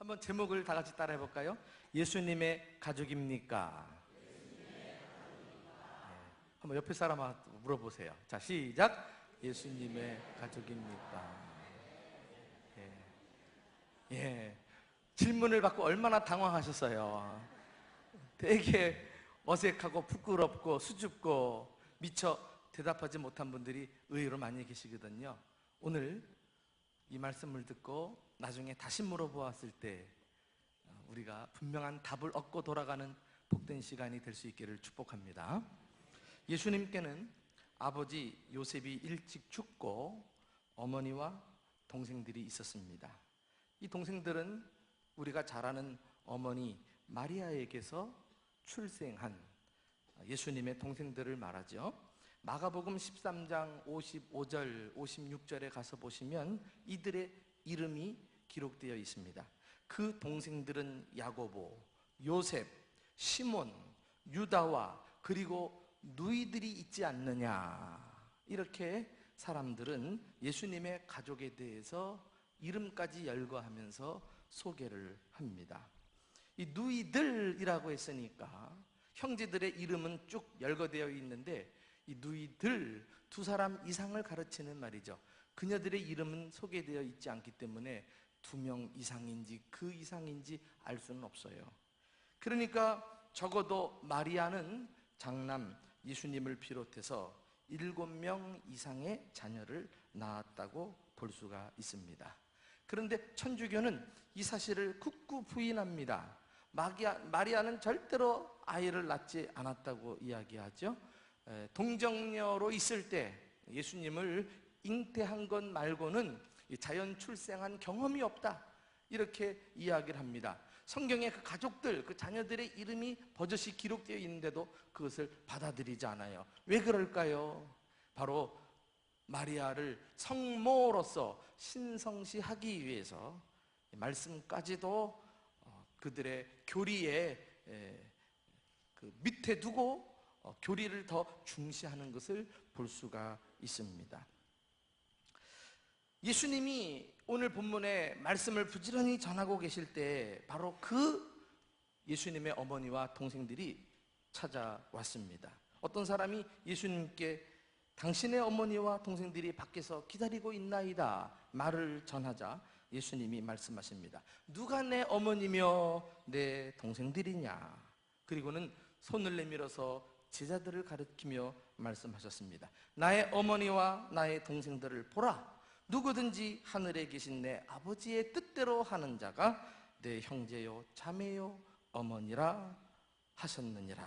한번 제목을 다 같이 따라해 볼까요? 예수님의 가족입니까? 한번 옆에 사람한테 물어보세요. 자, 시작. 예수님의 가족입니까? 예. 질문을 받고 얼마나 당황하셨어요. 되게 어색하고 부끄럽고 수줍고 미처 대답하지 못한 분들이 의외로 많이 계시거든요. 오늘 이 말씀을 듣고 나중에 다시 물어보았을 때 우리가 분명한 답을 얻고 돌아가는 복된 시간이 될 수 있기를 축복합니다. 예수님께는 아버지 요셉이 일찍 죽고 어머니와 동생들이 있었습니다. 이 동생들은 우리가 잘 아는 어머니 마리아에게서 출생한 예수님의 동생들을 말하죠. 마가복음 13장 55절, 56절에 가서 보시면 이들의 이름이 기록되어 있습니다. 그 동생들은 야고보, 요셉, 시몬, 유다와 그리고 누이들이 있지 않느냐. 이렇게 사람들은 예수님의 가족에 대해서 이름까지 열거하면서 소개를 합니다. 이 누이들이라고 했으니까 형제들의 이름은 쭉 열거되어 있는데 이 누이들 두 사람 이상을 가르치는 말이죠. 그녀들의 이름은 소개되어 있지 않기 때문에 2명 이상인지 그 이상인지 알 수는 없어요. 그러니까 적어도 마리아는 장남 예수님을 비롯해서 7명 이상의 자녀를 낳았다고 볼 수가 있습니다. 그런데 천주교는 이 사실을 굳고 부인합니다. 마리아는 절대로 아이를 낳지 않았다고 이야기하죠. 동정녀로 있을 때 예수님을 잉태한 것 말고는 자연 출생한 경험이 없다, 이렇게 이야기를 합니다. 성경에 그 가족들, 그 자녀들의 이름이 버젓이 기록되어 있는데도 그것을 받아들이지 않아요. 왜 그럴까요? 바로 마리아를 성모로서 신성시하기 위해서 말씀까지도 그들의 교리에 그 밑에 두고 교리를 더 중시하는 것을 볼 수가 있습니다. 예수님이 오늘 본문에 말씀을 부지런히 전하고 계실 때 바로 그 예수님의 어머니와 동생들이 찾아왔습니다. 어떤 사람이 예수님께 당신의 어머니와 동생들이 밖에서 기다리고 있나이다 말을 전하자 예수님이 말씀하십니다. 누가 내 어머니며 내 동생들이냐? 그리고는 손을 내밀어서 제자들을 가리키며 말씀하셨습니다. 나의 어머니와 나의 동생들을 보라. 누구든지 하늘에 계신 내 아버지의 뜻대로 하는 자가 내 형제요 자매요 어머니라 하셨느니라.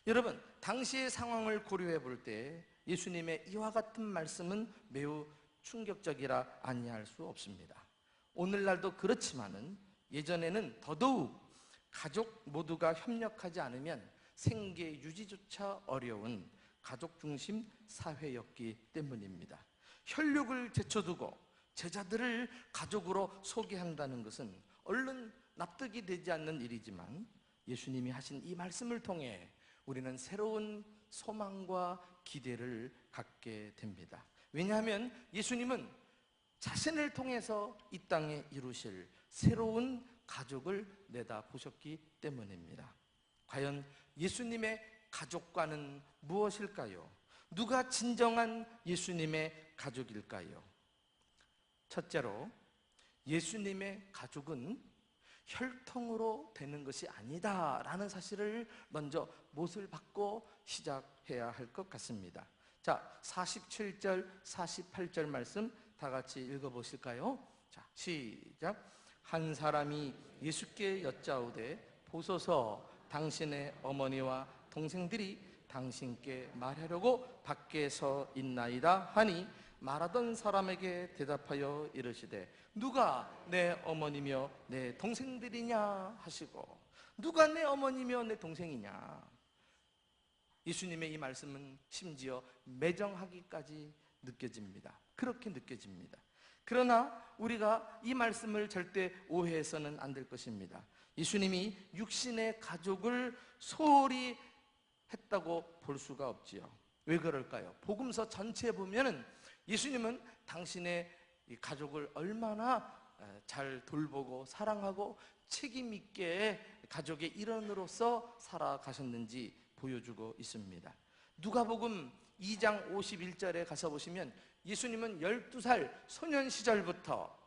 여러분, 당시의 상황을 고려해 볼 때 예수님의 이와 같은 말씀은 매우 충격적이라 아니할 수 없습니다. 오늘날도 그렇지만은 예전에는 더더욱 가족 모두가 협력하지 않으면 생계 유지조차 어려운 가족 중심 사회였기 때문입니다. 혈육을 제쳐두고 제자들을 가족으로 소개한다는 것은 얼른 납득이 되지 않는 일이지만 예수님이 하신 이 말씀을 통해 우리는 새로운 소망과 기대를 갖게 됩니다. 왜냐하면 예수님은 자신을 통해서 이 땅에 이루실 새로운 가족을 내다보셨기 때문입니다. 과연 예수님의 가족과는 무엇일까요? 누가 진정한 예수님의 가족일까요? 첫째로, 예수님의 가족은 혈통으로 되는 것이 아니다라는 사실을 먼저 못을 박고 시작해야 할 것 같습니다. 자, 47절, 48절 말씀 다 같이 읽어보실까요? 자, 시작. 한 사람이 예수께 여짜오되 보소서 당신의 어머니와 동생들이 당신께 말하려고 밖에 서 있나이다 하니 말하던 사람에게 대답하여 이르시되 누가 내 어머니며 내 동생들이냐 하시고, 누가 내 어머니며 내 동생이냐. 예수님의 이 말씀은 심지어 매정하기까지 느껴집니다. 그렇게 느껴집니다. 그러나 우리가 이 말씀을 절대 오해해서는 안 될 것입니다. 예수님이 육신의 가족을 소홀히 했다고 볼 수가 없지요. 왜 그럴까요? 복음서 전체에 보면은 예수님은 당신의 이 가족을 얼마나 잘 돌보고 사랑하고 책임 있게 가족의 일원으로서 살아가셨는지 보여주고 있습니다. 누가복음 2장 51절에 가서 보시면 예수님은 12살 소년 시절부터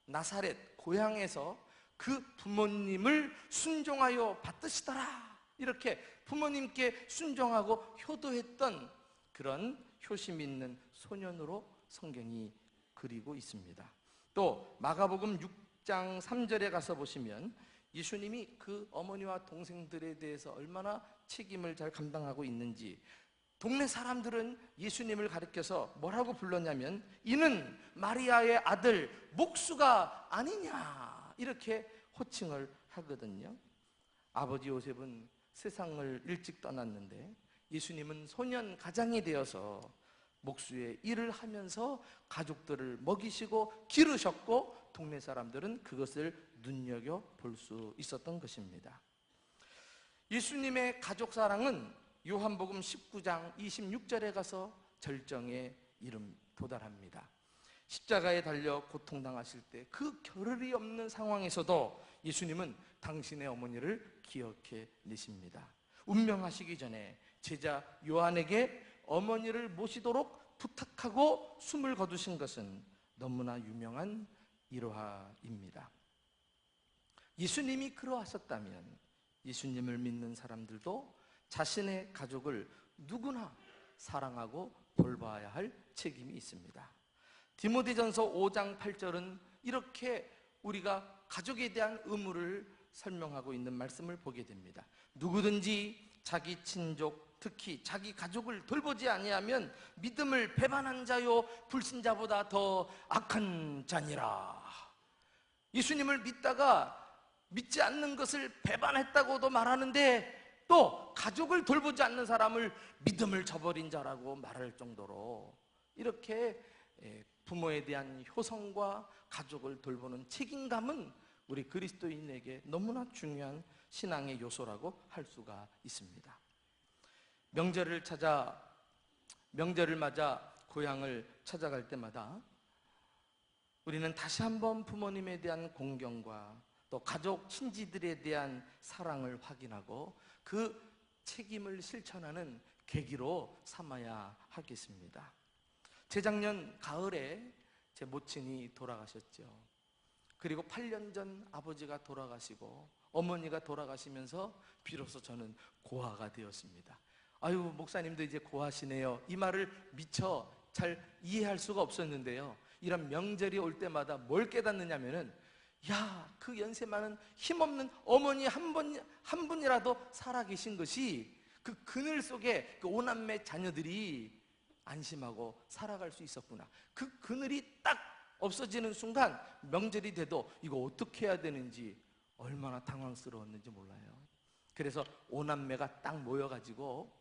나사렛 고향에서 그 부모님을 순종하여 받드시더라, 이렇게 부모님께 순종하고 효도했던 그런 효심 있는 소년으로 성경이 그리고 있습니다. 또 마가복음 6장 3절에 가서 보시면 예수님이 그 어머니와 동생들에 대해서 얼마나 책임을 잘 감당하고 있는지, 동네 사람들은 예수님을 가리켜서 뭐라고 불렀냐면 이는 마리아의 아들 목수가 아니냐, 이렇게 호칭을 하거든요. 아버지 요셉은 세상을 일찍 떠났는데 예수님은 소년 가장이 되어서 목수의 일을 하면서 가족들을 먹이시고 기르셨고, 동네 사람들은 그것을 눈여겨볼 수 있었던 것입니다. 예수님의 가족 사랑은 요한복음 19장 26절에 가서 절정에 도달합니다. 십자가에 달려 고통당하실 때 그 겨를이 없는 상황에서도 예수님은 당신의 어머니를 기억해 내십니다. 운명하시기 전에 제자 요한에게 어머니를 모시도록 부탁하고 숨을 거두신 것은 너무나 유명한 일화입니다. 예수님이 그러하셨다면 예수님을 믿는 사람들도 자신의 가족을 누구나 사랑하고 돌봐야 할 책임이 있습니다. 디모데전서 5장 8절은 이렇게 우리가 가족에 대한 의무를 설명하고 있는 말씀을 보게 됩니다. 누구든지 자기 친족, 특히 자기 가족을 돌보지 아니하면 믿음을 배반한 자요 불신자보다 더 악한 자니라. 예수님을 믿다가 믿지 않는 것을 배반했다고도 말하는데 또 가족을 돌보지 않는 사람을 믿음을 저버린 자라고 말할 정도로 이렇게 부모에 대한 효성과 가족을 돌보는 책임감은 우리 그리스도인에게 너무나 중요한 신앙의 요소라고 할 수가 있습니다. 명절을 맞아 고향을 찾아갈 때마다 우리는 다시 한번 부모님에 대한 공경과 또 가족 친지들에 대한 사랑을 확인하고 그 책임을 실천하는 계기로 삼아야 하겠습니다. 재작년 가을에 제 모친이 돌아가셨죠. 그리고 8년 전 아버지가 돌아가시고 어머니가 돌아가시면서 비로소 저는 고아가 되었습니다. 아유, 목사님도 이제 고아시네요. 이 말을 미처 잘 이해할 수가 없었는데요. 이런 명절이 올 때마다 뭘 깨닫느냐면은, 야, 그 연세 많은 힘없는 어머니 한 분이라도 살아계신 것이 그 그늘 속에 그 오남매 자녀들이 안심하고 살아갈 수 있었구나. 그 그늘이 딱 없어지는 순간 명절이 돼도 이거 어떻게 해야 되는지 얼마나 당황스러웠는지 몰라요. 그래서 오남매가 딱 모여가지고,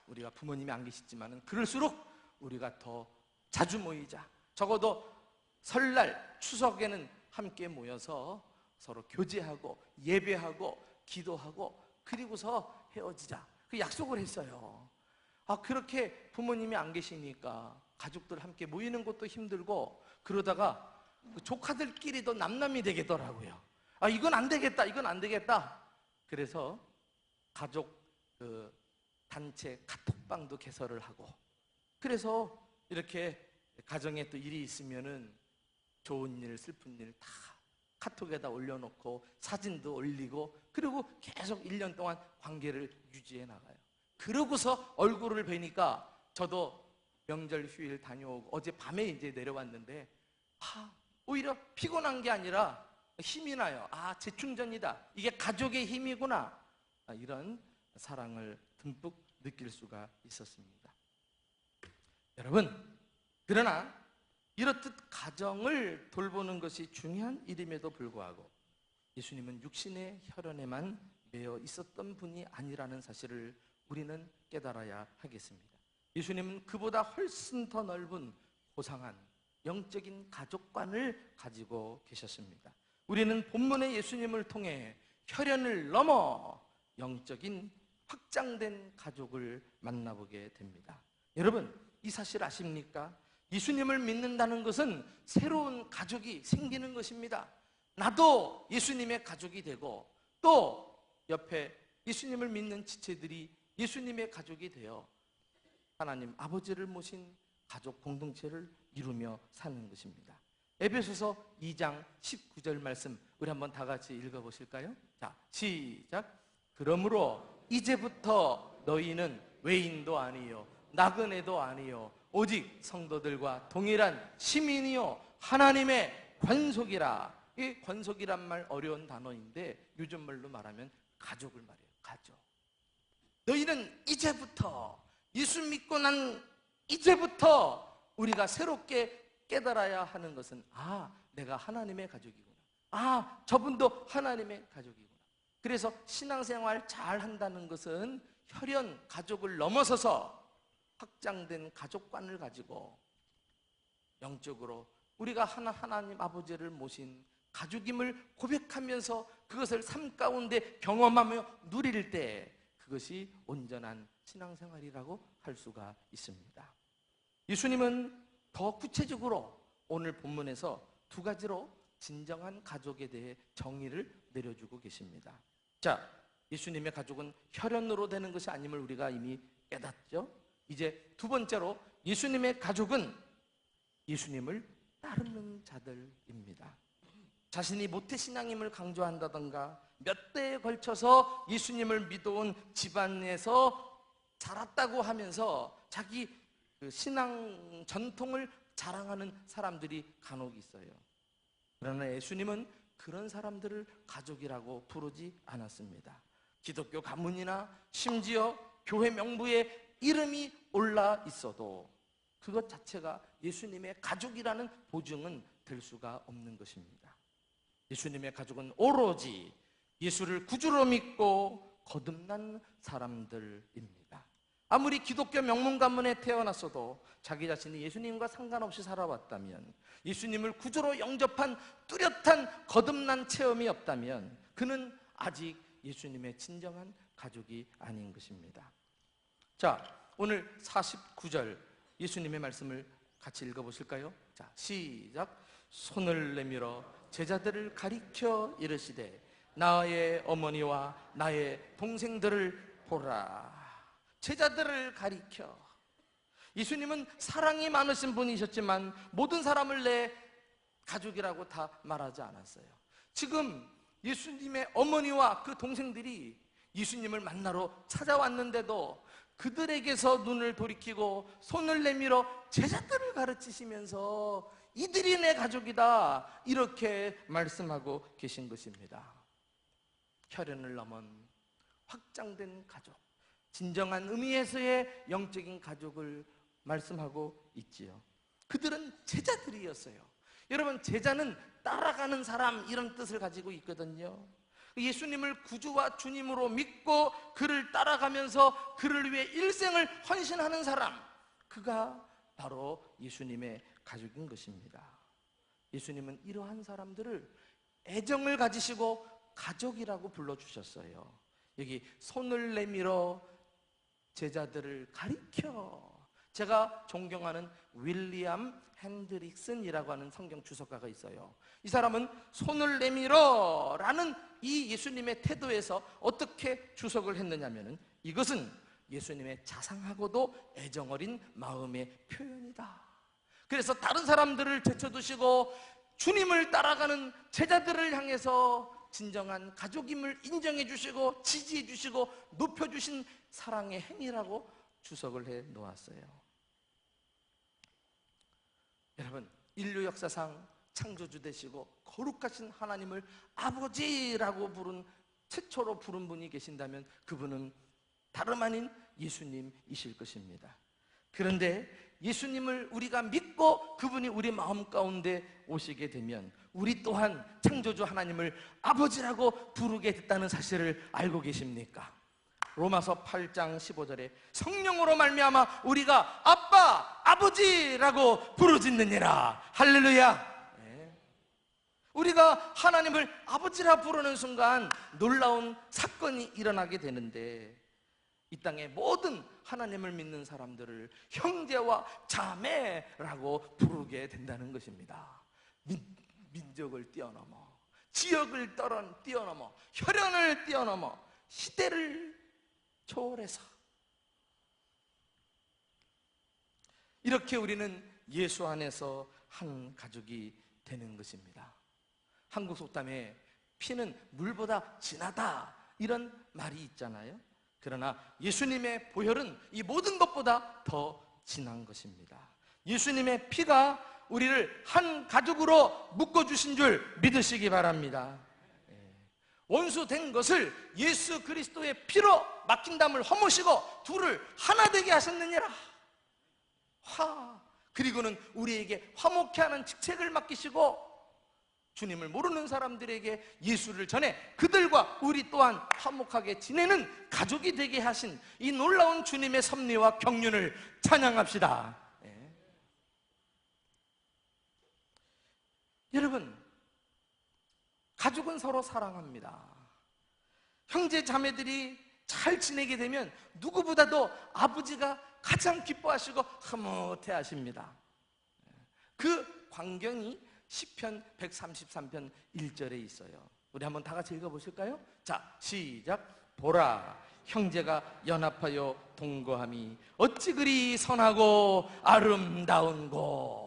우리가 부모님이 안 계시지만은 그럴수록 우리가 더 자주 모이자. 적어도 설날, 추석에는 함께 모여서 서로 교제하고 예배하고 기도하고 그리고서 헤어지자, 그 약속을 했어요. 그렇게 부모님이 안 계시니까 가족들 함께 모이는 것도 힘들고, 그러다가 조카들끼리도 남남이 되겠더라고요. 이건 안 되겠다, 이건 안 되겠다. 그래서 가족 단체 카톡방도 개설을 하고, 그래서 이렇게 가정에 또 일이 있으면은 좋은 일, 슬픈 일 다 카톡에다 올려놓고 사진도 올리고, 그리고 계속 1년 동안 관계를 유지해 나가요. 그러고서 얼굴을 뵈니까 저도 명절 휴일 다녀오고 어제 밤에 이제 내려왔는데 오히려 피곤한 게 아니라 힘이 나요. 재충전이다. 이게 가족의 힘이구나. 이런 사랑을 듬뿍 느낄 수가 있었습니다. 여러분, 그러나 이렇듯 가정을 돌보는 것이 중요한 일임에도 불구하고 예수님은 육신의 혈연에만 매여 있었던 분이 아니라는 사실을 우리는 깨달아야 하겠습니다. 예수님은 그보다 훨씬 더 넓은 고상한 영적인 가족관을 가지고 계셨습니다. 우리는 본문의 예수님을 통해 혈연을 넘어 영적인 확장된 가족을 만나보게 됩니다. 여러분, 이 사실 아십니까? 예수님을 믿는다는 것은 새로운 가족이 생기는 것입니다. 나도 예수님의 가족이 되고 또 옆에 예수님을 믿는 지체들이 예수님의 가족이 되어 하나님 아버지를 모신 가족 공동체를 이루며 사는 것입니다. 에베소서 2장 19절 말씀 우리 한번 다 같이 읽어보실까요? 자, 시작. 그러므로 이제부터 너희는 외인도 아니요 나그네도 아니요 오직 성도들과 동일한 시민이요 하나님의 관속이라. 이 관속이란 말 어려운 단어인데 요즘 말로 말하면 가족을 말해요. 가족. 너희는 이제부터, 예수 믿고 난 이제부터 우리가 새롭게 깨달아야 하는 것은 내가 하나님의 가족이구나. 저분도 하나님의 가족이구나. 그래서 신앙생활 잘 한다는 것은 혈연 가족을 넘어서서 확장된 가족관을 가지고 영적으로 우리가 하나님 아버지를 모신 가족임을 고백하면서 그것을 삶 가운데 경험하며 누릴 때 그것이 온전한 신앙생활이라고 할 수가 있습니다. 예수님은 더 구체적으로 오늘 본문에서 두 가지로 진정한 가족에 대해 정의를 내려주고 계십니다. 자, 예수님의 가족은 혈연으로 되는 것이 아님을 우리가 이미 깨닫죠. 이제 두 번째로 예수님의 가족은 예수님을 따르는 자들입니다. 자신이 모태신앙임을 강조한다던가 몇 대에 걸쳐서 예수님을 믿어온 집안에서 자랐다고 하면서 자기 신앙 전통을 자랑하는 사람들이 간혹 있어요. 그러나 예수님은 그런 사람들을 가족이라고 부르지 않았습니다. 기독교 가문이나 심지어 교회 명부에 이름이 올라 있어도 그것 자체가 예수님의 가족이라는 보증은 될 수가 없는 것입니다. 예수님의 가족은 오로지 예수를 구주로 믿고 거듭난 사람들입니다. 아무리 기독교 명문 가문에 태어났어도 자기 자신이 예수님과 상관없이 살아왔다면, 예수님을 구주로 영접한 뚜렷한 거듭난 체험이 없다면 그는 아직 예수님의 진정한 가족이 아닌 것입니다. 자, 오늘 49절 예수님의 말씀을 같이 읽어보실까요? 자, 시작. 손을 내밀어 제자들을 가리켜 이르시되 나의 어머니와 나의 동생들을 보라. 제자들을 가리켜. 예수님은 사랑이 많으신 분이셨지만 모든 사람을 내 가족이라고 다 말하지 않았어요. 지금 예수님의 어머니와 그 동생들이 예수님을 만나러 찾아왔는데도 그들에게서 눈을 돌이키고 손을 내밀어 제자들을 가르치시면서 이들이 내 가족이다 이렇게 말씀하고 계신 것입니다. 혈연을 넘은 확장된 가족, 진정한 의미에서의 영적인 가족을 말씀하고 있지요. 그들은 제자들이었어요. 여러분, 제자는 따라가는 사람 이런 뜻을 가지고 있거든요. 예수님을 구주와 주님으로 믿고 그를 따라가면서 그를 위해 일생을 헌신하는 사람, 그가 바로 예수님의 가족인 것입니다. 예수님은 이러한 사람들을 애정을 가지시고 가족이라고 불러주셨어요. 여기 손을 내밀어 제자들을 가리켜. 제가 존경하는 윌리엄 핸드릭슨이라고 하는 성경 주석가가 있어요. 이 사람은 손을 내밀어 라는 이 예수님의 태도에서 어떻게 주석을 했느냐면은 이것은 예수님의 자상하고도 애정어린 마음의 표현이다. 그래서 다른 사람들을 제쳐두시고 주님을 따라가는 제자들을 향해서 진정한 가족임을 인정해 주시고 지지해 주시고 높여주신 사랑의 행위라고 주석을 해 놓았어요. 여러분, 인류 역사상 창조주 되시고 거룩하신 하나님을 아버지라고 최초로 부른 분이 계신다면 그분은 다름 아닌 예수님이실 것입니다. 그런데 예수님을 우리가 믿고 그분이 우리 마음 가운데 오시게 되면 우리 또한 창조주 하나님을 아버지라고 부르게 됐다는 사실을 알고 계십니까? 로마서 8장 15절에 성령으로 말미암아 우리가 아빠, 아버지라고 부르짖느니라. 할렐루야. 네. 우리가 하나님을 아버지라 부르는 순간 놀라운 사건이 일어나게 되는데, 이 땅의 모든 하나님을 믿는 사람들을 형제와 자매라고 부르게 된다는 것입니다. 민족을 뛰어넘어, 지역을 뛰어넘어, 혈연을 뛰어넘어, 시대를 초월해서 이렇게 우리는 예수 안에서 한 가족이 되는 것입니다. 한국 속담에 피는 물보다 진하다 이런 말이 있잖아요. 그러나 예수님의 보혈은 이 모든 것보다 더 진한 것입니다. 예수님의 피가 우리를 한 가족으로 묶어주신 줄 믿으시기 바랍니다. 원수 된 것을 예수 그리스도의 피로 막힌 담을 허무시고 둘을 하나 되게 하셨느니라. 그리고는 우리에게 화목케 하는 직책을 맡기시고 주님을 모르는 사람들에게 예수를 전해 그들과 우리 또한 화목하게 지내는 가족이 되게 하신 이 놀라운 주님의 섭리와 경륜을 찬양합시다. 여러분, 가족은 서로 사랑합니다. 형제 자매들이 잘 지내게 되면 누구보다도 아버지가 가장 기뻐하시고 흐뭇해 하십니다. 그 광경이 시편 133편 1절에 있어요. 우리 한번 다 같이 읽어보실까요? 자, 시작. 보라, 형제가 연합하여 동거함이 어찌 그리 선하고 아름다운고.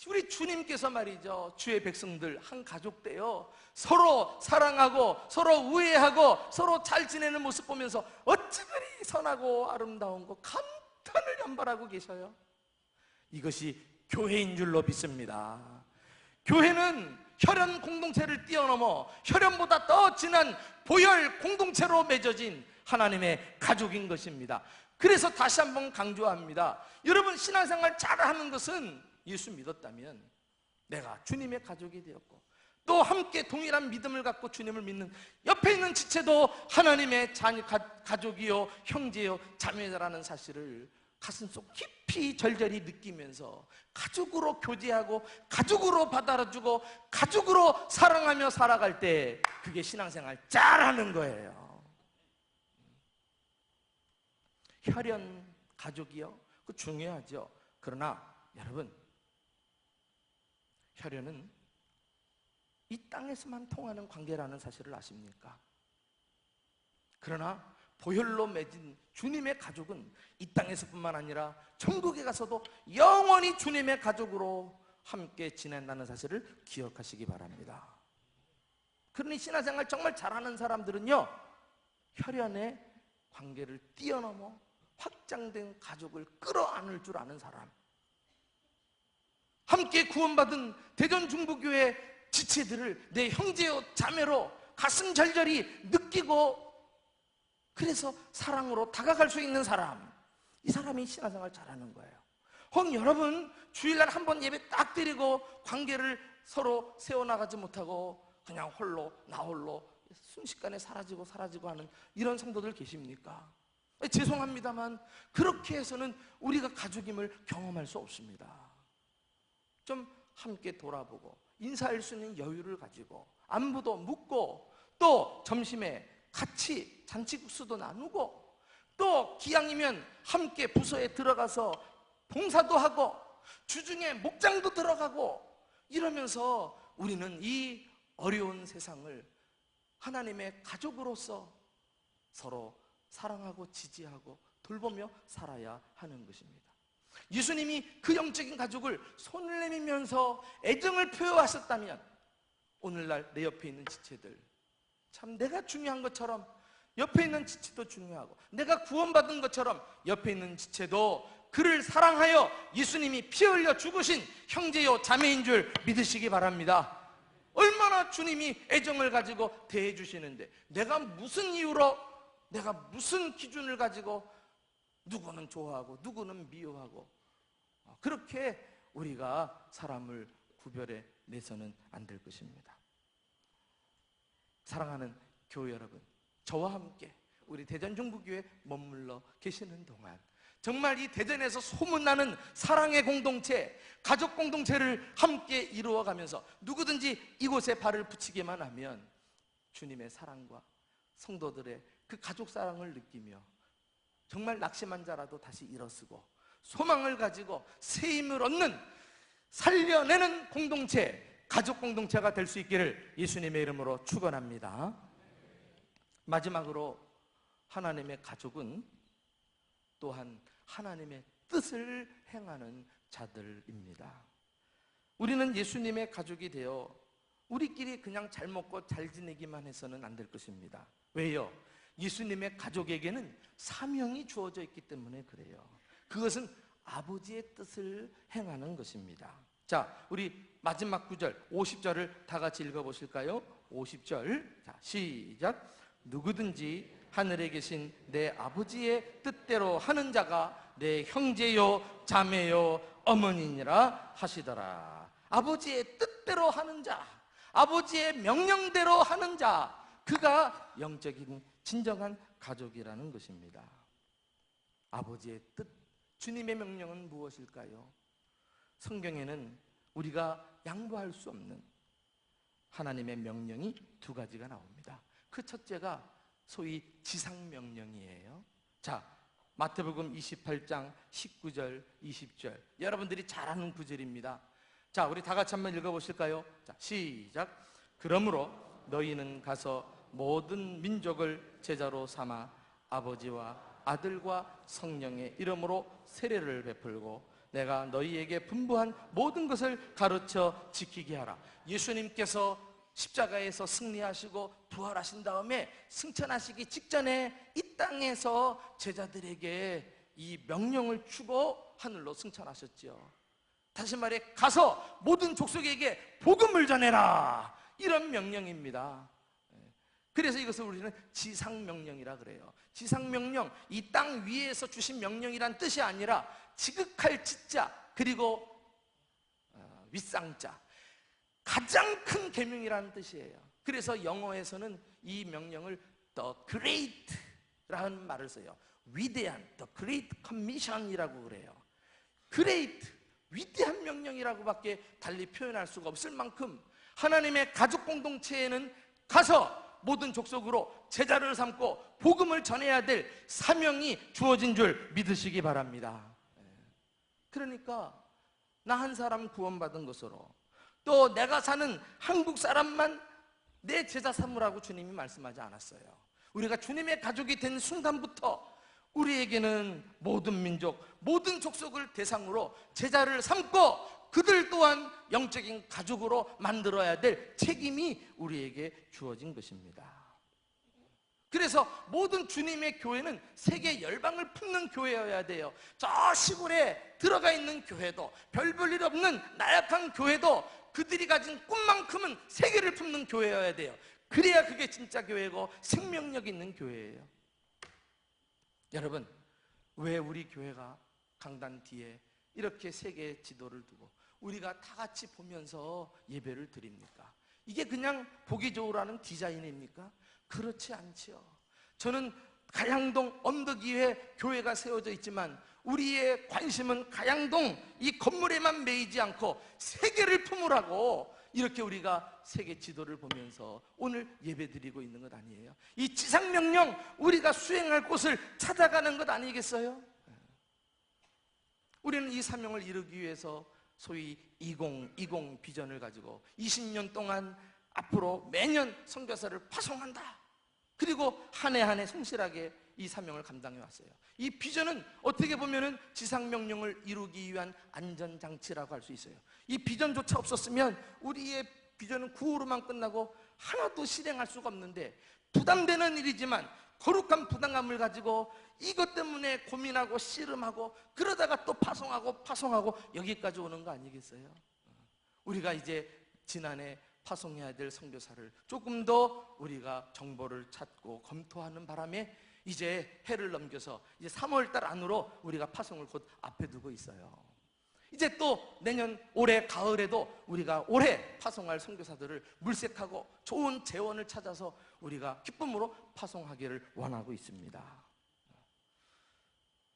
우리 주님께서 말이죠, 주의 백성들 한 가족 되어 서로 사랑하고 서로 우애하고 서로 잘 지내는 모습 보면서 어찌 그리 선하고 아름다운고 감탄을 연발하고 계셔요. 이것이 교회인 줄로 믿습니다. 교회는 혈연 공동체를 뛰어넘어 혈연보다 더 진한 보혈 공동체로 맺어진 하나님의 가족인 것입니다. 그래서 다시 한번 강조합니다. 여러분, 신앙생활 잘하는 것은 예수 믿었다면 내가 주님의 가족이 되었고 또 함께 동일한 믿음을 갖고 주님을 믿는 옆에 있는 지체도 하나님의 가족이요 형제요 자매라는 사실을 가슴속 깊이 절절히 느끼면서 가족으로 교제하고 가족으로 받아주고 가족으로 사랑하며 살아갈 때 그게 신앙생활 잘하는 거예요. 혈연 가족이요, 그 중요하죠. 그러나 여러분, 혈연은 이 땅에서만 통하는 관계라는 사실을 아십니까? 그러나 보혈로 맺은 주님의 가족은 이 땅에서뿐만 아니라 천국에 가서도 영원히 주님의 가족으로 함께 지낸다는 사실을 기억하시기 바랍니다. 그러니 신앙생활 정말 잘하는 사람들은요, 혈연의 관계를 뛰어넘어 확장된 가족을 끌어안을 줄 아는 사람, 함께 구원받은 대전중부교회 지체들을 내 형제요 자매로 가슴 절절히 느끼고 그래서 사랑으로 다가갈 수 있는 사람, 이 사람이 신앙생활 잘하는 거예요. 혹 여러분 주일날 한번 예배 딱 드리고 관계를 서로 세워나가지 못하고 그냥 홀로 나 홀로 순식간에 사라지고 하는 이런 성도들 계십니까? 죄송합니다만 그렇게 해서는 우리가 가족임을 경험할 수 없습니다. 좀 함께 돌아보고 인사할 수 있는 여유를 가지고 안부도 묻고 또 점심에 같이 잔치국수도 나누고 또 기왕이면 함께 부서에 들어가서 봉사도 하고 주중에 목장도 들어가고 이러면서 우리는 이 어려운 세상을 하나님의 가족으로서 서로 사랑하고 지지하고 돌보며 살아야 하는 것입니다. 예수님이 그 영적인 가족을 손을 내밀면서 애정을 표현하셨다면 오늘날 내 옆에 있는 지체들, 참 내가 중요한 것처럼 옆에 있는 지체도 중요하고 내가 구원받은 것처럼 옆에 있는 지체도 그를 사랑하여 예수님이 피 흘려 죽으신 형제요 자매인 줄 믿으시기 바랍니다. 얼마나 주님이 애정을 가지고 대해 주시는데 내가 무슨 이유로, 내가 무슨 기준을 가지고 누구는 좋아하고 누구는 미워하고 그렇게 우리가 사람을 구별해 내서는 안 될 것입니다. 사랑하는 교회 여러분, 저와 함께 우리 대전중부교회 머물러 계시는 동안 정말 이 대전에서 소문나는 사랑의 공동체, 가족 공동체를 함께 이루어가면서 누구든지 이곳에 발을 붙이기만 하면 주님의 사랑과 성도들의 그 가족 사랑을 느끼며 정말 낙심한 자라도 다시 일어서고 소망을 가지고 새 힘을 얻는, 살려내는 공동체, 가족 공동체가 될 수 있기를 예수님의 이름으로 축원합니다. 마지막으로 하나님의 가족은 또한 하나님의 뜻을 행하는 자들입니다. 우리는 예수님의 가족이 되어 우리끼리 그냥 잘 먹고 잘 지내기만 해서는 안 될 것입니다. 왜요? 예수님의 가족에게는 사명이 주어져 있기 때문에 그래요. 그것은 아버지의 뜻을 행하는 것입니다. 자, 우리 마지막 구절 50절을 다 같이 읽어보실까요? 50절, 자, 시작. 누구든지 하늘에 계신 내 아버지의 뜻대로 하는 자가 내 형제요 자매요 어머니니라 하시더라. 아버지의 뜻대로 하는 자, 아버지의 명령대로 하는 자, 그가 영적인 진정한 가족이라는 것입니다. 아버지의 뜻, 주님의 명령은 무엇일까요? 성경에는 우리가 양보할 수 없는 하나님의 명령이 두 가지가 나옵니다. 그 첫째가 소위 지상명령이에요. 자, 마태복음 28장 19절 20절, 여러분들이 잘 아는 구절입니다. 자, 우리 다 같이 한번 읽어보실까요? 자, 시작. 그러므로 너희는 가서 모든 민족을 제자로 삼아 아버지와 아들과 성령의 이름으로 세례를 베풀고 내가 너희에게 분부한 모든 것을 가르쳐 지키게 하라. 예수님께서 십자가에서 승리하시고 부활하신 다음에 승천하시기 직전에 이 땅에서 제자들에게 이 명령을 주고 하늘로 승천하셨죠. 다시 말해 가서 모든 족속에게 복음을 전해라, 이런 명령입니다. 그래서 이것을 우리는 지상명령이라 그래요. 지상명령, 이 땅 위에서 주신 명령이란 뜻이 아니라 지극할 지자 그리고 윗상자, 가장 큰 계명이라는 뜻이에요. 그래서 영어에서는 이 명령을 The Great라는 말을 써요. 위대한, The Great Commission이라고 그래요. Great, 위대한 명령이라고밖에 달리 표현할 수가 없을 만큼 하나님의 가족 공동체에는 가서 모든 족속으로 제자를 삼고 복음을 전해야 될 사명이 주어진 줄 믿으시기 바랍니다. 그러니까 나 한 사람 구원받은 것으로, 또 내가 사는 한국 사람만 내 제자 삼으라고 주님이 말씀하지 않았어요. 우리가 주님의 가족이 된 순간부터 우리에게는 모든 민족, 모든 족속을 대상으로 제자를 삼고 그들 또한 영적인 가족으로 만들어야 될 책임이 우리에게 주어진 것입니다. 그래서 모든 주님의 교회는 세계 열방을 품는 교회여야 돼요. 저 시골에 들어가 있는 교회도, 별 볼 일 없는 나약한 교회도 그들이 가진 꿈만큼은 세계를 품는 교회여야 돼요. 그래야 그게 진짜 교회고 생명력 있는 교회예요. 여러분, 왜 우리 교회가 강단 뒤에 이렇게 세계 지도를 두고 우리가 다 같이 보면서 예배를 드립니까? 이게 그냥 보기 좋으라는 디자인입니까? 그렇지 않지요. 저는 가양동 언덕 위에 교회가 세워져 있지만 우리의 관심은 가양동 이 건물에만 매이지 않고 세계를 품으라고 이렇게 우리가 세계 지도를 보면서 오늘 예배드리고 있는 것 아니에요? 이 지상명령, 우리가 수행할 곳을 찾아가는 것 아니겠어요? 우리는 이 사명을 이루기 위해서 소위 2020 비전을 가지고 20년 동안 앞으로 매년 선교사를 파송한다. 그리고 한 해 한 해 성실하게 이 사명을 감당해 왔어요. 이 비전은 어떻게 보면은 지상명령을 이루기 위한 안전장치라고 할 수 있어요. 이 비전조차 없었으면 우리의 비전은 구호로만 끝나고 하나도 실행할 수가 없는데, 부담되는 일이지만 거룩한 부담감을 가지고 이것 때문에 고민하고 씨름하고 그러다가 또 파송하고 여기까지 오는 거 아니겠어요? 우리가 이제 지난해 파송해야 될 선교사를 조금 더 우리가 정보를 찾고 검토하는 바람에 이제 해를 넘겨서 이제 3월달 안으로 우리가 파송을 곧 앞에 두고 있어요. 이제 또 내년 올해 가을에도 우리가 올해 파송할 선교사들을 물색하고 좋은 재원을 찾아서 우리가 기쁨으로 파송하기를 원하고 있습니다.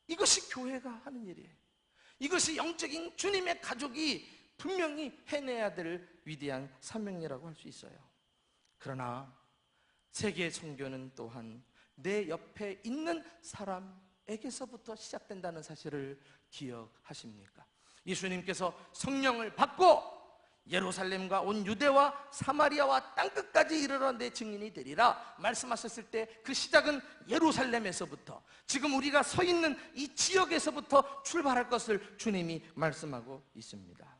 이것이 교회가 하는 일이에요. 이것이 영적인 주님의 가족이 분명히 해내야 될 위대한 사명이라고 할 수 있어요. 그러나 세계 선교는 또한 내 옆에 있는 사람에게서부터 시작된다는 사실을 기억하십니까? 예수님께서 성령을 받고 예루살렘과 온 유대와 사마리아와 땅끝까지 이르러 내 증인이 되리라 말씀하셨을 때 그 시작은 예루살렘에서부터, 지금 우리가 서 있는 이 지역에서부터 출발할 것을 주님이 말씀하고 있습니다.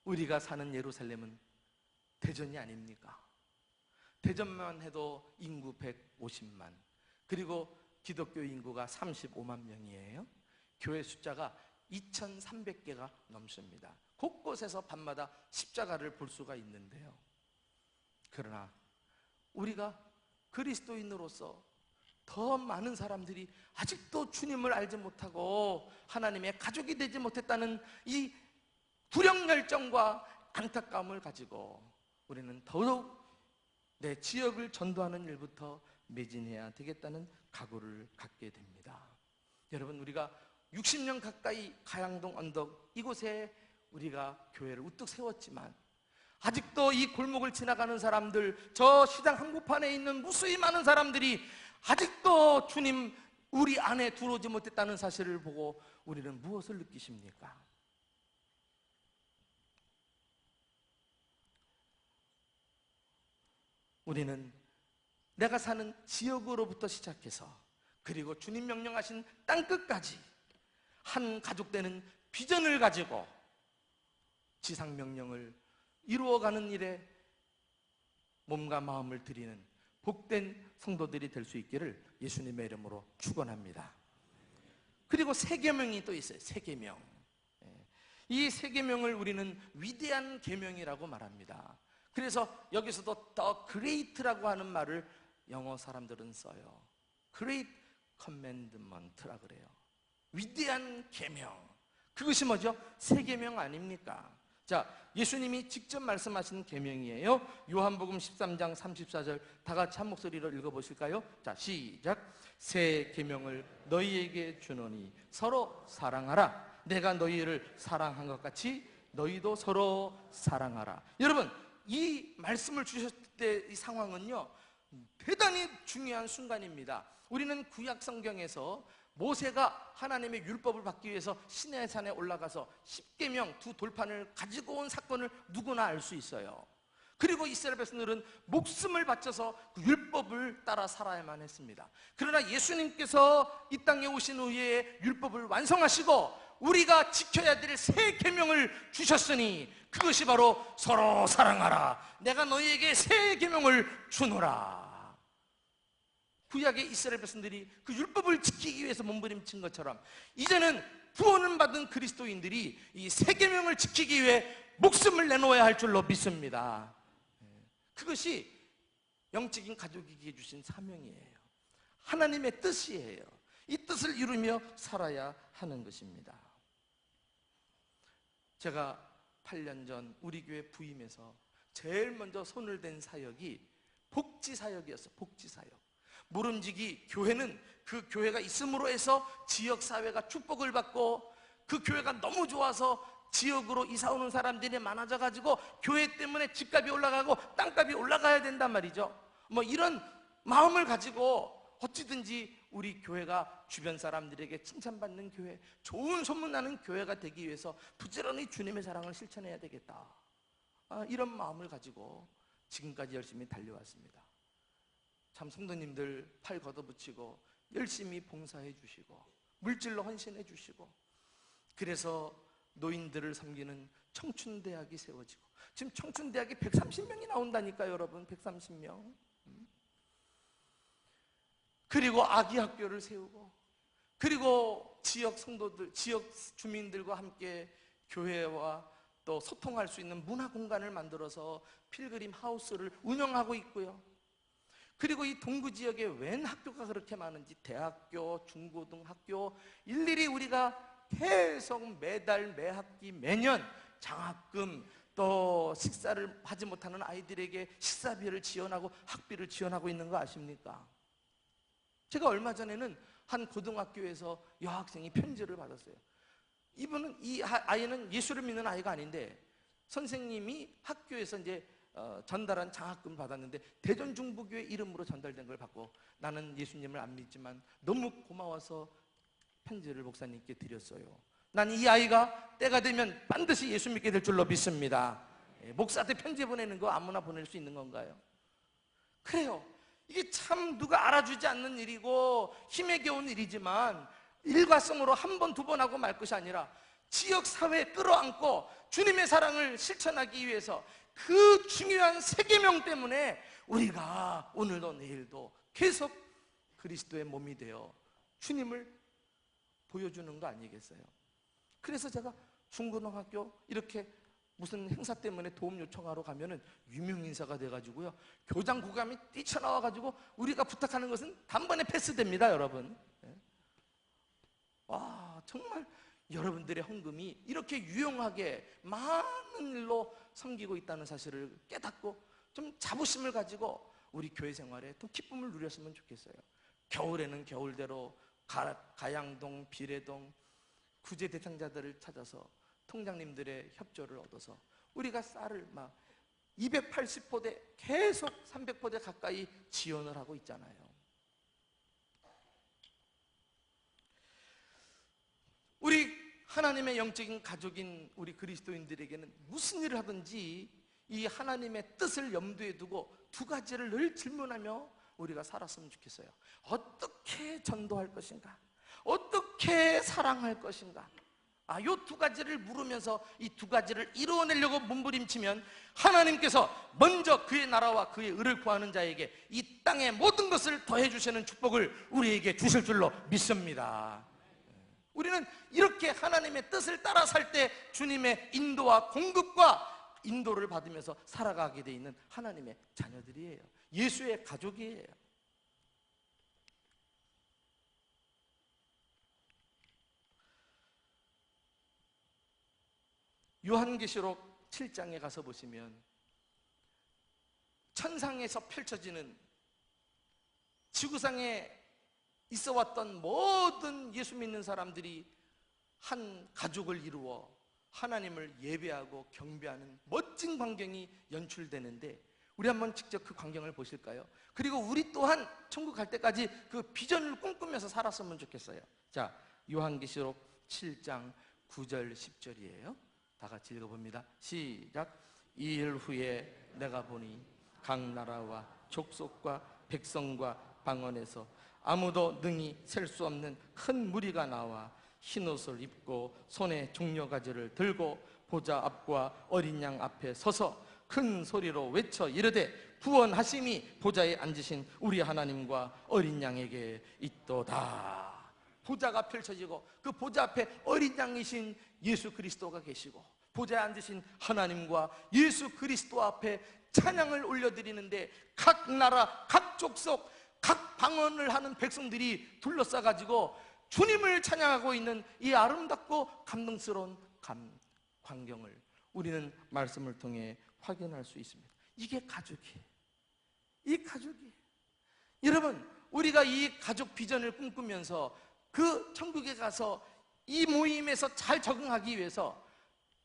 우리가 사는 예루살렘은 대전이 아닙니까? 대전만 해도 인구 150만, 그리고 기독교 인구가 35만 명이에요. 교회 숫자가 2,300개가 넘습니다. 곳곳에서 밤마다 십자가를 볼 수가 있는데요. 그러나 우리가 그리스도인으로서 더 많은 사람들이 아직도 주님을 알지 못하고 하나님의 가족이 되지 못했다는 이 불행열정과 안타까움을 가지고 우리는 더더욱 내 지역을 전도하는 일부터 매진해야 되겠다는 각오를 갖게 됩니다. 여러분, 우리가 60년 가까이 가양동 언덕 이곳에 우리가 교회를 우뚝 세웠지만 아직도 이 골목을 지나가는 사람들, 저 시장 한복판에 있는 무수히 많은 사람들이 아직도 주님 우리 안에 들어오지 못했다는 사실을 보고 우리는 무엇을 느끼십니까? 우리는 내가 사는 지역으로부터 시작해서 그리고 주님 명령하신 땅끝까지 한 가족 되는 비전을 가지고 지상 명령을 이루어가는 일에 몸과 마음을 드리는 복된 성도들이 될 수 있기를 예수님의 이름으로 축원합니다. 그리고 세 계명이 또 있어요. 세 계명. 이 세 계명을 우리는 위대한 계명이라고 말합니다. 그래서 여기서도 the great라고 하는 말을 영어 사람들은 써요. Great Commandment라 그래요. 위대한 계명. 그것이 뭐죠? 세 계명 아닙니까? 자, 예수님이 직접 말씀하신 계명이에요. 요한복음 13장 34절 다 같이 한 목소리로 읽어보실까요? 자, 시작. 새 계명을 너희에게 주노니 서로 사랑하라. 내가 너희를 사랑한 것 같이 너희도 서로 사랑하라. 여러분, 이 말씀을 주셨을 때 이 상황은요, 대단히 중요한 순간입니다. 우리는 구약 성경에서 모세가 하나님의 율법을 받기 위해서 시내산에 올라가서 십계명 두 돌판을 가지고 온 사건을 누구나 알 수 있어요. 그리고 이스라엘 백성들은 목숨을 바쳐서 그 율법을 따라 살아야만 했습니다. 그러나 예수님께서 이 땅에 오신 후에 율법을 완성하시고 우리가 지켜야 될 새 계명을 주셨으니 그것이 바로 서로 사랑하라. 내가 너희에게 새 계명을 주노라. 구약의 이스라엘 백성들이 그 율법을 지키기 위해서 몸부림친 것처럼 이제는 구원을 받은 그리스도인들이 이 새 계명을 지키기 위해 목숨을 내놓아야 할 줄로 믿습니다. 그것이 영적인 가족에게 주신 사명이에요. 하나님의 뜻이에요. 이 뜻을 이루며 살아야 하는 것입니다. 제가 8년 전 우리 교회 부임해서 제일 먼저 손을 댄 사역이 복지사역이었어요. 복지사역. 모름지기 교회는 그 교회가 있음으로 해서 지역사회가 축복을 받고 그 교회가 너무 좋아서 지역으로 이사 오는 사람들이 많아져가지고 교회 때문에 집값이 올라가고 땅값이 올라가야 된단 말이죠. 뭐 이런 마음을 가지고 어찌든지 우리 교회가 주변 사람들에게 칭찬받는 교회, 좋은 소문나는 교회가 되기 위해서 부지런히 주님의 사랑을 실천해야 되겠다, 이런 마음을 가지고 지금까지 열심히 달려왔습니다. 참 성도님들 팔 걷어붙이고 열심히 봉사해 주시고 물질로 헌신해 주시고, 그래서 노인들을 섬기는 청춘대학이 세워지고 지금 청춘대학이 130명이 나온다니까요, 여러분. 130명. 그리고 아기학교를 세우고, 그리고 지역 성도들, 지역 주민들과 함께 교회와 또 소통할 수 있는 문화 공간을 만들어서 필그림 하우스를 운영하고 있고요. 그리고 이 동구 지역에 웬 학교가 그렇게 많은지 대학교, 중고등학교 일일이 우리가 계속 매달, 매학기, 매년 장학금 또 식사를 하지 못하는 아이들에게 식사비를 지원하고 학비를 지원하고 있는 거 아십니까? 제가 얼마 전에는 한 고등학교에서 여학생이 편지를 받았어요. 이 아이는 예수를 믿는 아이가 아닌데 선생님이 학교에서 이제 전달한 장학금 받았는데 대전중부교회 이름으로 전달된 걸 받고 나는 예수님을 안 믿지만 너무 고마워서 편지를 목사님께 드렸어요. 난 이 아이가 때가 되면 반드시 예수 믿게 될 줄로 믿습니다. 목사한테 편지 보내는 거 아무나 보낼 수 있는 건가요? 그래요. 이게 참 누가 알아주지 않는 일이고 힘에 겨운 일이지만 일과성으로 한 번, 두 번 하고 말 것이 아니라 지역사회에 끌어안고 주님의 사랑을 실천하기 위해서 그 중요한 세계명 때문에 우리가 오늘도 내일도 계속 그리스도의 몸이 되어 주님을 보여주는 거 아니겠어요? 그래서 제가 중고등학교 이렇게 무슨 행사 때문에 도움 요청하러 가면은 유명인사가 돼가지고요, 교장 국감이 뛰쳐나와가지고 우리가 부탁하는 것은 단번에 패스됩니다, 여러분. 와, 정말 여러분들의 헌금이 이렇게 유용하게 많은 일로 섬기고 있다는 사실을 깨닫고 좀 자부심을 가지고 우리 교회 생활에 또 기쁨을 누렸으면 좋겠어요. 겨울에는 겨울대로 가양동, 비례동 구제 대상자들을 찾아서 통장님들의 협조를 얻어서 우리가 쌀을 막 280포대 계속 300포대 가까이 지원을 하고 있잖아요. 우리 하나님의 영적인 가족인 우리 그리스도인들에게는 무슨 일을 하든지 이 하나님의 뜻을 염두에 두고 두 가지를 늘 질문하며 우리가 살았으면 좋겠어요. 어떻게 전도할 것인가? 어떻게 사랑할 것인가? 요 두 가지를 물으면서 이 두 가지를 이루어내려고 몸부림치면 하나님께서 먼저 그의 나라와 그의 의를 구하는 자에게 이 땅의 모든 것을 더해 주시는 축복을 우리에게 주실 줄로 믿습니다. 우리는 이렇게 하나님의 뜻을 따라 살 때 주님의 인도와 공급과 인도를 받으면서 살아가게 돼 있는 하나님의 자녀들이에요. 예수의 가족이에요. 요한계시록 7장에 가서 보시면 천상에서 펼쳐지는 지구상에 있어왔던 모든 예수 믿는 사람들이 한 가족을 이루어 하나님을 예배하고 경배하는 멋진 광경이 연출되는데 우리 한번 직접 그 광경을 보실까요? 그리고 우리 또한 천국 갈 때까지 그 비전을 꿈꾸면서 살았으면 좋겠어요. 자, 요한계시록 7장 9절 10절이에요. 다 같이 읽어봅니다. 시작. 이 일 후에 내가 보니 각 나라와 족속과 백성과 방언에서 아무도 능히 셀 수 없는 큰 무리가 나와 흰옷을 입고 손에 종려가지를 들고 보좌 앞과 어린 양 앞에 서서 큰 소리로 외쳐 이르되 구원하심이 보좌에 앉으신 우리 하나님과 어린 양에게 있도다. 보좌가 펼쳐지고 그 보좌 앞에 어린 양이신 예수 그리스도가 계시고 보좌에 앉으신 하나님과 예수 그리스도 앞에 찬양을 올려드리는데 각 나라, 각 족속, 각 방언을 하는 백성들이 둘러싸가지고 주님을 찬양하고 있는 이 아름답고 감동스러운 광경을 우리는 말씀을 통해 확인할 수 있습니다. 이게 가족이에요. 이 가족이에요. 여러분, 우리가 이 가족 비전을 꿈꾸면서 그 천국에 가서 이 모임에서 잘 적응하기 위해서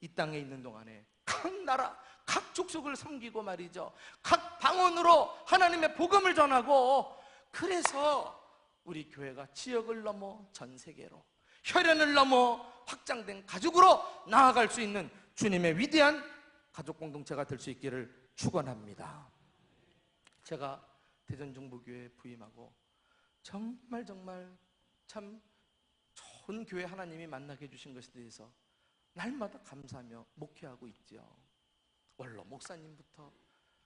이 땅에 있는 동안에 각 나라, 각 족속을 섬기고 말이죠, 각 방언으로 하나님의 복음을 전하고, 그래서 우리 교회가 지역을 넘어 전 세계로, 혈연을 넘어 확장된 가족으로 나아갈 수 있는 주님의 위대한 가족 공동체가 될 수 있기를 축원합니다. 제가 대전중부교회에 부임하고 정말 참 좋은 교회 하나님이 만나게 해주신 것에 대해서 날마다 감사하며 목회하고 있죠. 원로 목사님부터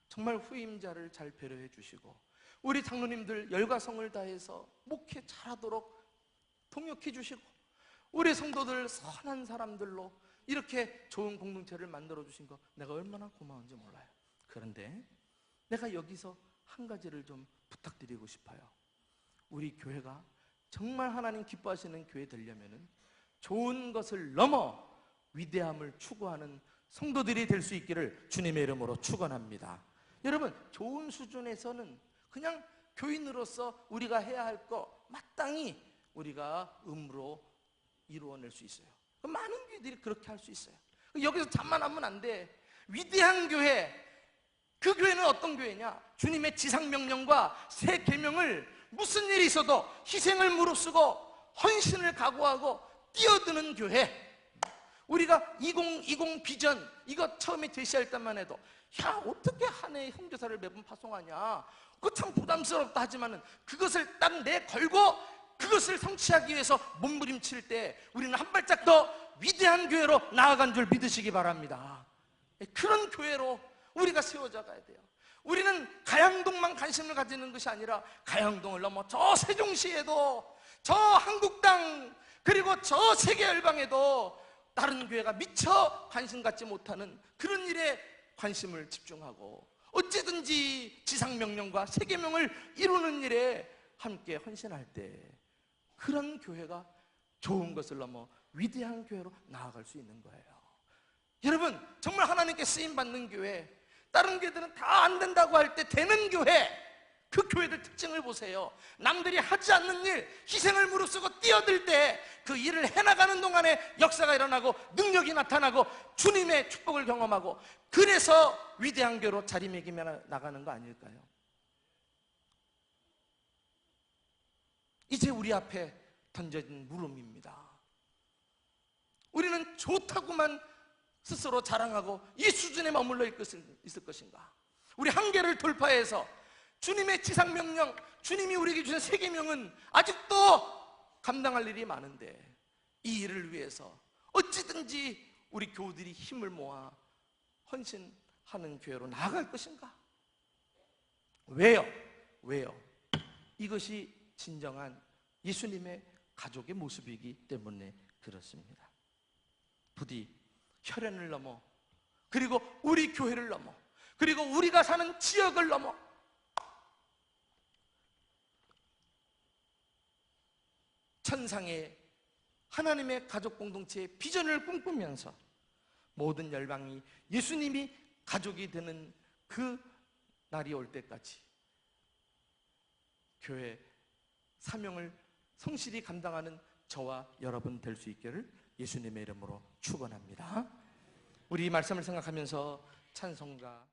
정말 후임자를 잘 배려해 주시고 우리 장로님들 열과 성을 다해서 목회 잘하도록 동역해 주시고 우리 성도들 선한 사람들로 이렇게 좋은 공동체를 만들어 주신 거 내가 얼마나 고마운지 몰라요. 그런데 내가 여기서 한 가지를 좀 부탁드리고 싶어요. 우리 교회가 정말 하나님 기뻐하시는 교회 되려면은 좋은 것을 넘어 위대함을 추구하는 성도들이 될 수 있기를 주님의 이름으로 축원합니다. 여러분, 좋은 수준에서는 그냥 교인으로서 우리가 해야 할 거 마땅히 우리가 의무로 이루어낼 수 있어요. 많은 교회들이 그렇게 할 수 있어요. 여기서 잠만 하면 안 돼. 위대한 교회, 그 어떤 교회냐? 주님의 지상명령과 새 계명을 무슨 일이 있어도 희생을 무릅쓰고 헌신을 각오하고 뛰어드는 교회. 우리가 2020 비전 이거 처음에 제시할 때만 해도 야, 어떻게 한 해에 선교사를 매번 파송하냐, 그거 참 부담스럽다 하지만은 그것을 딱 내걸고 그것을 성취하기 위해서 몸부림칠 때 우리는 한 발짝 더 위대한 교회로 나아간 줄 믿으시기 바랍니다. 그런 교회로 우리가 세워져 가야 돼요. 우리는 가양동만 관심을 가지는 것이 아니라 가양동을 넘어 저 세종시에도, 저 한국당, 그리고 저 세계열방에도 다른 교회가 미처 관심 갖지 못하는 그런 일에 관심을 집중하고 어찌든지 지상명령과 세계명을 이루는 일에 함께 헌신할 때 그런 교회가 좋은 것을 넘어 위대한 교회로 나아갈 수 있는 거예요. 여러분, 정말 하나님께 쓰임받는 교회, 다른 교회들은 다 안 된다고 할 때 되는 교회, 그 교회들 특징을 보세요. 남들이 하지 않는 일, 희생을 무릅쓰고 뛰어들 때 그 일을 해나가는 동안에 역사가 일어나고 능력이 나타나고 주님의 축복을 경험하고, 그래서 위대한 교회로 자리매김해 나가는 거 아닐까요? 이제 우리 앞에 던져진 물음입니다. 우리는 좋다고만 스스로 자랑하고 이 수준에 머물러 있을 것인가? 우리 한계를 돌파해서 주님의 지상명령, 주님이 우리에게 주신 세계명은 아직도 감당할 일이 많은데 이 일을 위해서 어찌든지 우리 교우들이 힘을 모아 헌신하는 교회로 나아갈 것인가? 왜요? 이것이 진정한 예수님의 가족의 모습이기 때문에 그렇습니다. 부디 혈연을 넘어, 그리고 우리 교회를 넘어, 그리고 우리가 사는 지역을 넘어 천상의 하나님의 가족 공동체의 비전을 꿈꾸면서 모든 열방이 예수님이 가족이 되는 그 날이 올 때까지 교회 사명을 성실히 감당하는 저와 여러분 될 수 있기를 예수님의 이름으로 축원합니다. 우리 이 말씀을 생각하면서 찬송가